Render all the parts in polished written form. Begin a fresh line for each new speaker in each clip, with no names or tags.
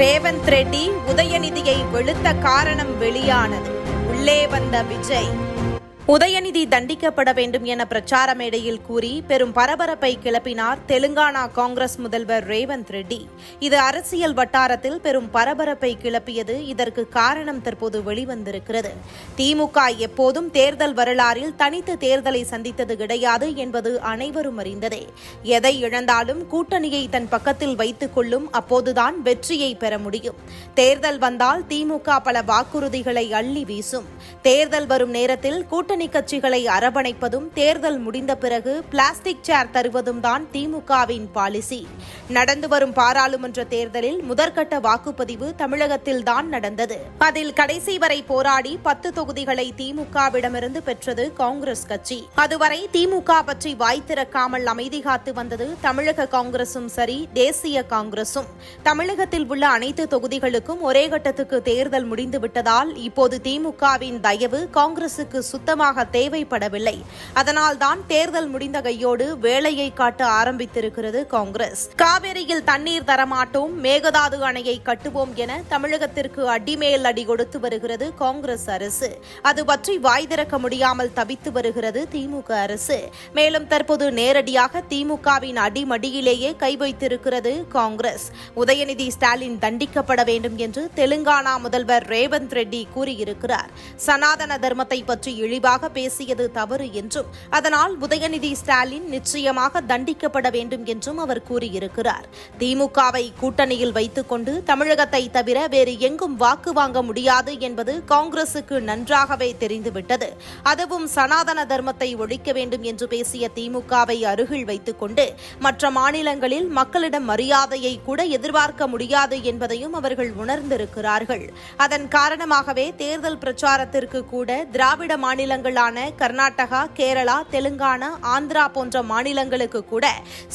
ரேவந்த் ரெட்டி உதயநிதியை வெளுத்த காரணம் வெளியானது. உள்ளே வந்த விஜய் உதயநிதி தண்டிக்கப்பட வேண்டும் என பிரச்சார மேடையில் கூறி பெரும் பரபரப்பை கிளப்பினார் தெலுங்கானா காங்கிரஸ் முதல்வர் ரேவந்த் ரெட்டி. இது அரசியல் வட்டாரத்தில் பெரும் பரபரப்பை கிளப்பியது. இதற்கு காரணம் தற்போது வெளிவந்திருக்கிறது. திமுக எப்போதும் தேர்தல் வரலாறில் தனித்து தேர்தலை சந்தித்தது கிடையாது என்பது அனைவரும் அறிந்ததே. எதை இழந்தாலும் கூட்டணியை தன் பக்கத்தில் வைத்துக் கொள்ளும். அப்போதுதான் வெற்றியை பெற முடியும். தேர்தல் வந்தால் திமுக பல வாக்குறுதிகளை அள்ளி வீசும். தேர்தல் வரும் நேரத்தில் கூட்டணி கட்சிகளை அரவணைப்பதும் தேர்தல் முடிந்த பிறகு பிளாஸ்டிக் சேர் தருவதும் தான் திமுகவின் பாலிசி. நடந்து வரும் பாராளுமன்ற தேர்தலில் முதற்கட்ட வாக்குப்பதிவு தமிழகத்தில் தான் நடந்தது. அதில் கடைசி வரை போராடி 10 தொகுதிகளை திமுகவிடமிருந்து பெற்றது காங்கிரஸ் கட்சி. அதுவரை திமுக பற்றி வாய் திறக்காமல் அமைதி காத்து வந்தது தமிழக காங்கிரசும் சரி, தேசிய காங்கிரசும். தமிழகத்தில் உள்ள அனைத்து தொகுதிகளுக்கும் ஒரே கட்டத்துக்கு தேர்தல் முடிந்துவிட்டதால் இப்போது திமுகவின் தயவு காங்கிரசுக்கு சுத்தமாக தேவைப்படவில்லை. அதனால்தான் தேர்தல் முடிந்த கையோடு வேலையை காட்ட ஆரம்பித்திருக்கிறது காங்கிரஸ். காவிரியில் தண்ணீர் தரமாட்டோம், மேகதாது அணையை கட்டுவோம் என தமிழகத்திற்கு அடிமேல் அடி கொடுத்து வருகிறது காங்கிரஸ் அரசு. அது பற்றி வாய் திறக்க முடியாமல் தவித்து வருகிறது திமுக அரசு. மேலும் தற்போது நேரடியாக திமுகவின் அடிமடியிலேயே கை வைத்திருக்கிறது காங்கிரஸ். உதயநிதி ஸ்டாலின் தண்டிக்கப்பட வேண்டும் என்று தெலுங்கானா முதல்வர் ரேவந்த் ரெட்டி கூறியிருக்கிறார். சனாதன தர்மத்தை பற்றி இழிவாக பேசியது தவறு என்றும் அதனால் உதயநிதி ஸ்டாலின் நிச்சயமாக தண்டிக்கப்பட வேண்டும் என்றும் அவர் கூறியிருக்கிறார். திமுகவை கூட்டணியில் வைத்துக் கொண்டு தமிழகத்தை தவிர வேறு எங்கும் வாக்கு வாங்க முடியாது என்பது காங்கிரசுக்கு நன்றாகவே தெரிந்துவிட்டது. அதுவும் சனாதன தர்மத்தை ஒழிக்க வேண்டும் என்று பேசிய திமுகவை அருகில் வைத்துக் கொண்டு மற்ற மாநிலங்களில் மக்களிடம் மரியாதையை கூட எதிர்பார்க்க முடியாது என்பதையும் அவர்கள் உணர்ந்திருக்கிறார்கள். அதன் காரணமாகவே தேர்தல் பிரச்சாரத்திற்கு கூட திராவிட மாநிலங்களான கர்நாடகா, கேரளா, தெலுங்கானா, ஆந்திரா போன்ற மாநிலங்களுக்கு கூட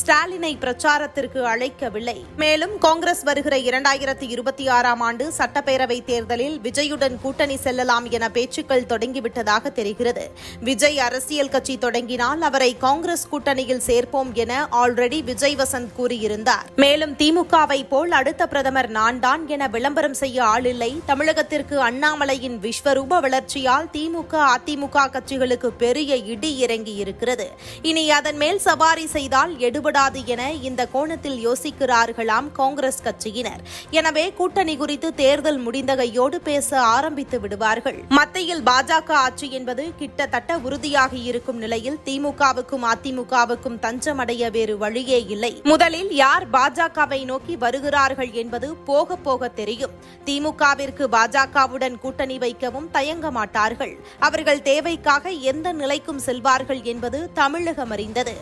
ஸ்டாலினை பிரச்சாரத்திற்கு அழைக்கவில்லை. மேலும் காங்கிரஸ் வருகிற 2026ஆம் ஆண்டு சட்டப்பேரவை தேர்தலில் விஜயுடன் கூட்டணி செல்லலாம் என பேச்சுக்கள் தொடங்கிவிட்டதாக தெரிகிறது. விஜய் அரசியல் கட்சி தொடங்கினால் அவரை காங்கிரஸ் கூட்டணியில் சேர்ப்போம் என ஆல்ரெடி விஜய் வசந்த் கூறியிருந்தார். மேலும் திமுகவை போல் அடுத்த பிரதமர் நான் தான் என விளம்பரம் செய்ய ஆளில்லை. தமிழகத்திற்கு அண்ணாமலையின் விஸ்வரூப வளர்ச்சியால் திமுக, அதிமுக கட்சிகளுக்கு பெரிய இடி இறங்கி இருக்கிறது. இனி அதன் மேல் சவாரி செய்தால் எடுபடாது என இந்த கோணத்தில் யோசிக்கிறார்களாம் காங்கிரஸ் கட்சியினர். எனவே கூட்டணி குறித்து தேர்தல் முடிந்த கையோடு பேச ஆரம்பித்து விடுவார்கள். மத்தியில் பாஜக ஆட்சி என்பது கிட்டத்தட்ட உறுதியாகி இருக்கும் நிலையில் திமுகவுக்கும் அதிமுகவுக்கும் தஞ்சம் அடைய வேறு வழியே இல்லை. முதலில் யார் பாஜகவை நோக்கி வருகிறார்கள் என்பது போக போக தெரியும். திமுகவிற்கு பாஜகவுடன் கூட்டணி வைக்கவும் தயங்க மாட்டார்கள். அவர்கள் தேவைக்காக எந்த நிலைக்கும் செல்வார்கள் என்பது தமிழகம் அறிந்தது.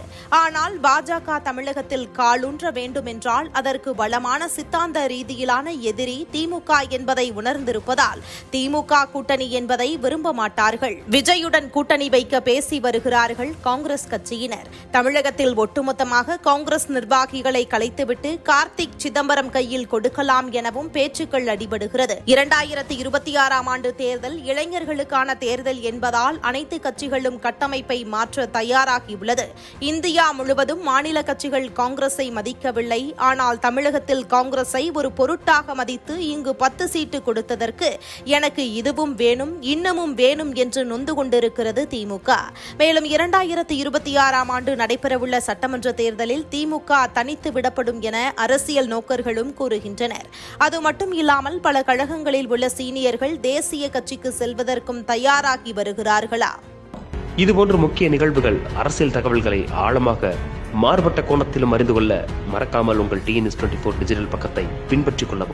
ஆனால் பாஜக தமிழகத்தில் காலூன்ற வேண்டும் என்றால் அதற்கு பலமான சித்தாந்த ரீதியிலான எதிரி திமுக என்பதை உணர்ந்திருப்பதால் திமுக கூட்டணி என்பதை விரும்ப மாட்டார்கள். விஜயுடன் கூட்டணி வைக்க பேசி வருகிறார்கள் காங்கிரஸ் கட்சியினர். தமிழகத்தில் ஒட்டுமொத்தமாக காங்கிரஸ் நிர்வாகிகளை கலைத்துவிட்டு கார்த்திக் சிதம்பரம் கையில் கொடுக்கலாம் எனவும் பேச்சுக்கள் அடிபடுகிறது. 2026ஆம் ஆண்டு தேர்தல் இளைஞர்களுக்கான தேர்தல் என்பதால் அனைத்து கட்சிகளும் கட்டமைப்பை மாற்ற தயாராகியுள்ளது. இந்தியா முழுவதும் மாநில கட்சிகள் காங்கிரஸை மதிக்கவில்லை. ஆனால் தமிழகத்தில் காங்கிரஸை ஒரு பொருட்டாக மதித்து இங்கு 10 சீட்டு கொடுத்ததற்கு எனக்கு இதுவும் வேணும் இன்னமும் வேணும் என்று நொந்து கொண்டிருக்கிறது திமுக. மேலும் 2026ஆம் ஆண்டு நடைபெறவுள்ள சட்டமன்ற தேர்தலில் திமுக தனித்து விடப்படும் என அரசியல் நோக்கர்களும் கூறுகின்றனர். அது மட்டும் இல்லாமல் பல கழகங்களில் உள்ள சீனியர்கள் தேசிய கட்சிக்கு செல்வதற்கும் தயாராகி வருகிறார்களா?
இதுபோன்ற முக்கிய நிகழ்வுகள், அரசியல் தகவல்களை ஆழமாக மாறுபட்ட கோணத்திலும் அறிந்து கொள்ள மறக்காமல் உங்கள் TNS24 டிஜிட்டல் பக்கத்தை பின்பற்றிக் கொள்ளவும்.